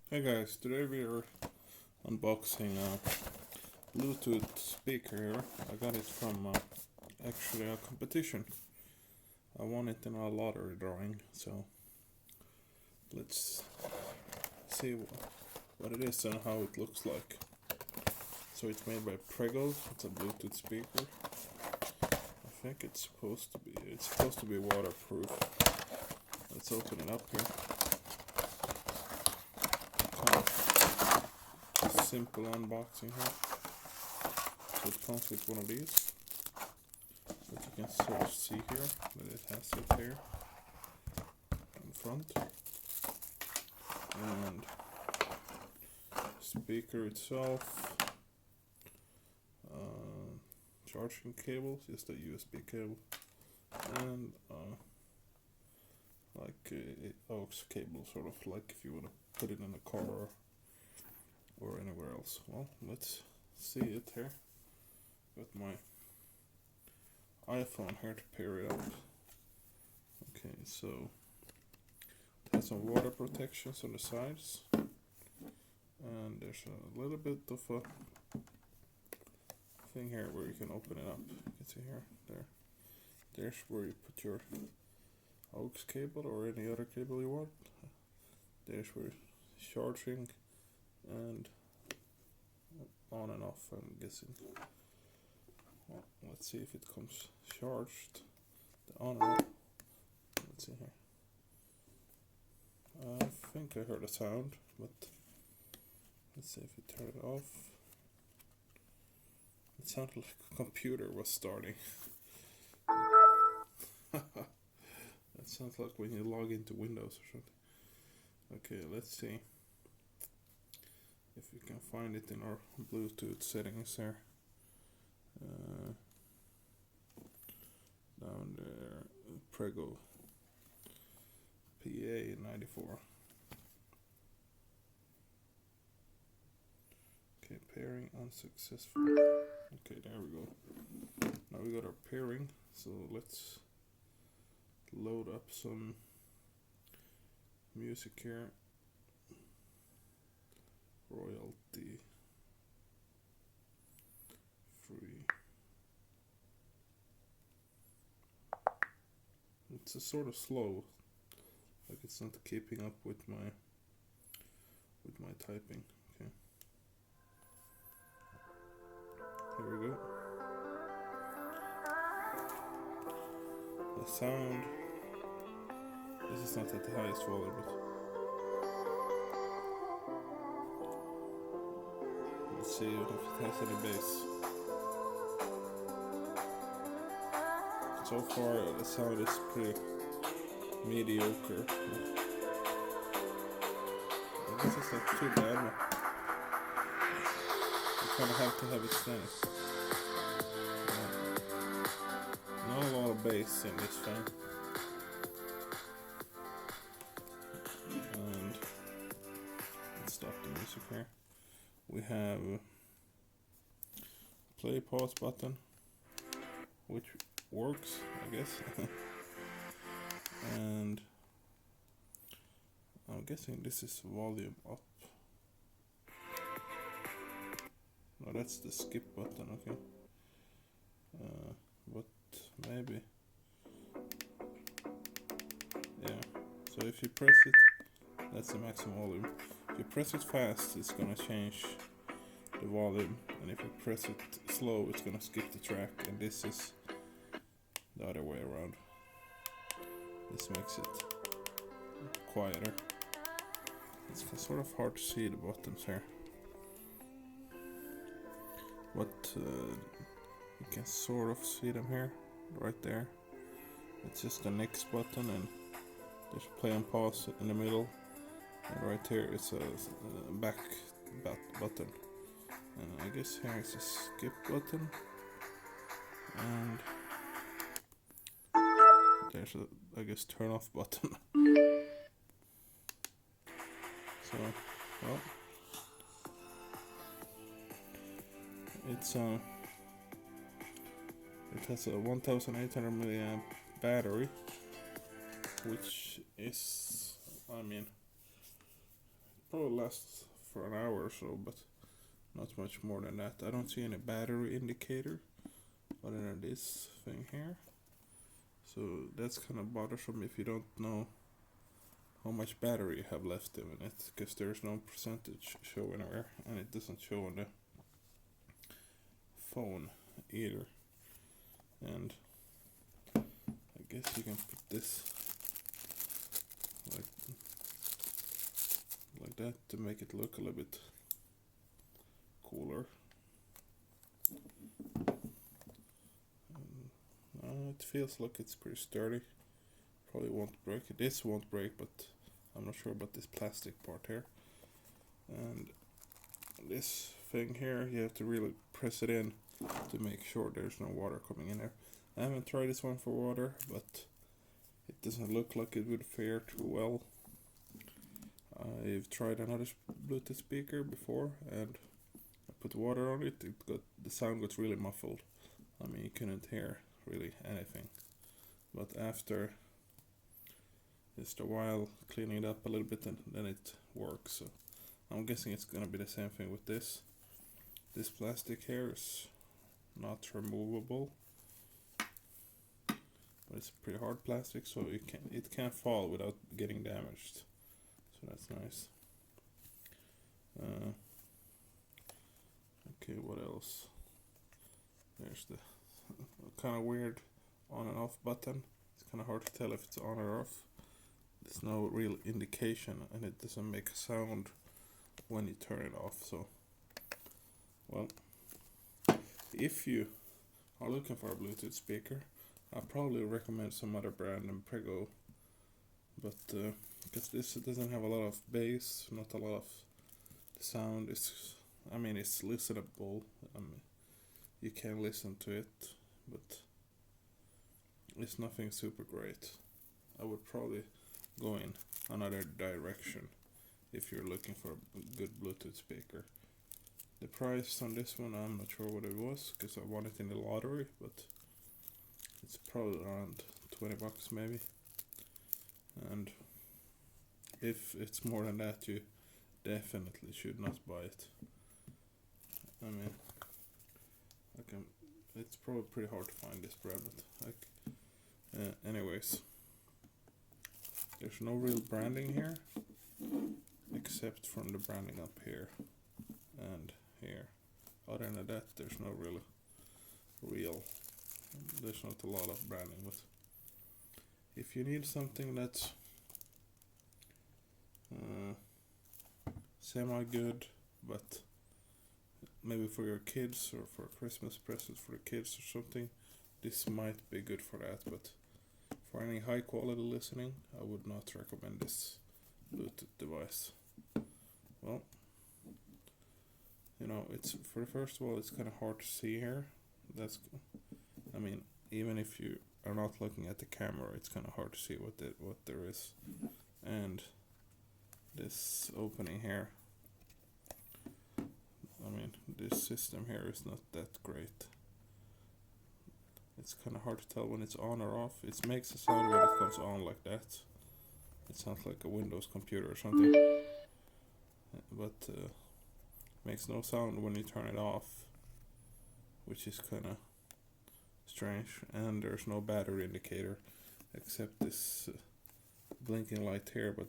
Hey guys, today we are unboxing a Bluetooth speaker here. I got it from actually a competition. I won it in a lottery drawing, so let's see what it is and how it looks like. So it's made by Prego. It's a Bluetooth speaker. I think it's supposed to be waterproof. Let's open it up here. Simple unboxing here. So it comes with one of these, but you can sort of see here that it has it here in front, and speaker itself, charging cables, just a USB cable, and like a aux cable, sort of like if you want to put it in a car or anywhere else. Well, let's see it here. Got my iPhone here to pair it up. Okay, so it has some water protections on the sides, and there's a little bit of a thing here where you can open it up. You can see here, there's where you put your aux cable or any other cable you want. There's where charging and on and off, I'm guessing. Well, let's see if it comes charged. The on and off. Let's see here. I think I heard a sound, but let's see if we turn it off. It sounded like a computer was starting. That sounds like when you log into Windows or something. Okay, let's see if we can find it in our Bluetooth settings there. Down there, Prego PA 94. Okay, pairing unsuccessful. Okay, there we go. Now we got our pairing, so let's load up some music here. Royalty free. It's a sort of slow, like it's not keeping up with my typing. Okay, here we go. The sound, this is not at the highest volume, but let's see if it has any bass. So far the sound is pretty mediocre. I guess it's not too bad. You kind of have to have it steady. Not a lot of bass in this fan. And let's stop the music here. We have play pause button, which works, I guess. And I'm guessing this is volume up. No, that's the skip button, okay. But maybe, yeah. So if you press it, that's the maximum volume. If you press it fast, it's gonna change the volume, and if you press it slow, it's gonna skip the track, and this is the other way around. This makes it quieter. It's sort of hard to see the buttons here, but you can sort of see them here, right there. It's just the next button, and there's play and pause in the middle, and right here it's a back button, and I guess here it's a skip button, and there's a, I guess, turn off button. So, well, it's it has a 1800 milliamp battery, which is, I mean, probably lasts for an hour or so, but not much more than that. I don't see any battery indicator other than this thing here. So that's kind of bothersome if you don't know how much battery you have left in it, because there's no percentage show anywhere, and it doesn't show on the phone either. And I guess you can put this like that to make it look a little bit cooler. It feels like it's pretty sturdy. Probably won't break. This won't break, but I'm not sure about this plastic part here. And this thing here, you have to really press it in to make sure there's no water coming in there. I haven't tried this one for water, but it doesn't look like it would fare too well. I've tried another Bluetooth speaker before, and I put water on it. The sound got really muffled. I mean, you couldn't hear really anything. But after just a while cleaning it up a little bit, and then it works. So I'm guessing it's gonna be the same thing with this. This plastic here is not removable, but it's pretty hard plastic, so it can't fall without getting damaged. So that's nice. Okay, what else? There's the kind of weird on and off button. It's kind of hard to tell if it's on or off. There's no real indication, and it doesn't make a sound when you turn it off. So, well, if you are looking for a Bluetooth speaker, I'd probably recommend some other brand than Prego, but because this doesn't have a lot of bass, not a lot of sound. It's listenable. You can listen to it, but it's nothing super great. I would probably go in another direction if you're looking for a good Bluetooth speaker. The price on this one, I'm not sure what it was, because I won it in the lottery, but it's probably around 20 bucks maybe. And if it's more than that, you definitely should not buy it. I mean, it's probably pretty hard to find this brand, but anyways, there's no real branding here, except from the branding up here and here. Other than that, there's no real. There's not a lot of branding, but if you need something that's semi-good, but maybe for your kids or for Christmas presents for the kids or something, this might be good for that. But for any high quality listening, I would not recommend this Bluetooth device. Well, it's for the first of all, it's kind of hard to see here. Even if you are not looking at the camera, it's kind of hard to see what there is. And this opening here, this system here is not that great. It's kind of hard to tell when it's on or off. It makes a sound when it comes on like that. It sounds like a Windows computer or something. But makes no sound when you turn it off, which is kind of strange. And there's no battery indicator except this blinking light here, but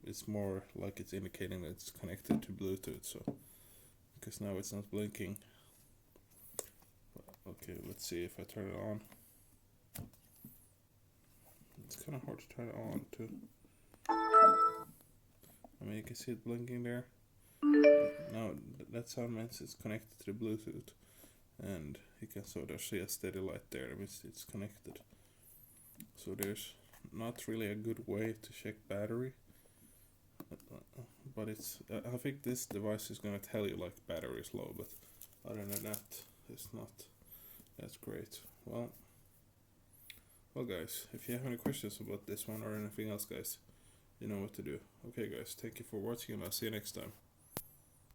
it's more like it's indicating that it's connected to Bluetooth. So because now it's not blinking. Okay, let's see if I turn it on. It's kind of hard to turn it on too. You can see it blinking there. Now that sound means it's connected to the Bluetooth, and you can sort of see a steady light there. That means it's connected. So there's not really a good way to check battery, but I think this device is gonna tell you like battery is low, but other than that, it's not. That's great. Well guys, if you have any questions about this one or anything else, guys, you know what to do. Okay guys, thank you for watching, and I'll see you next time.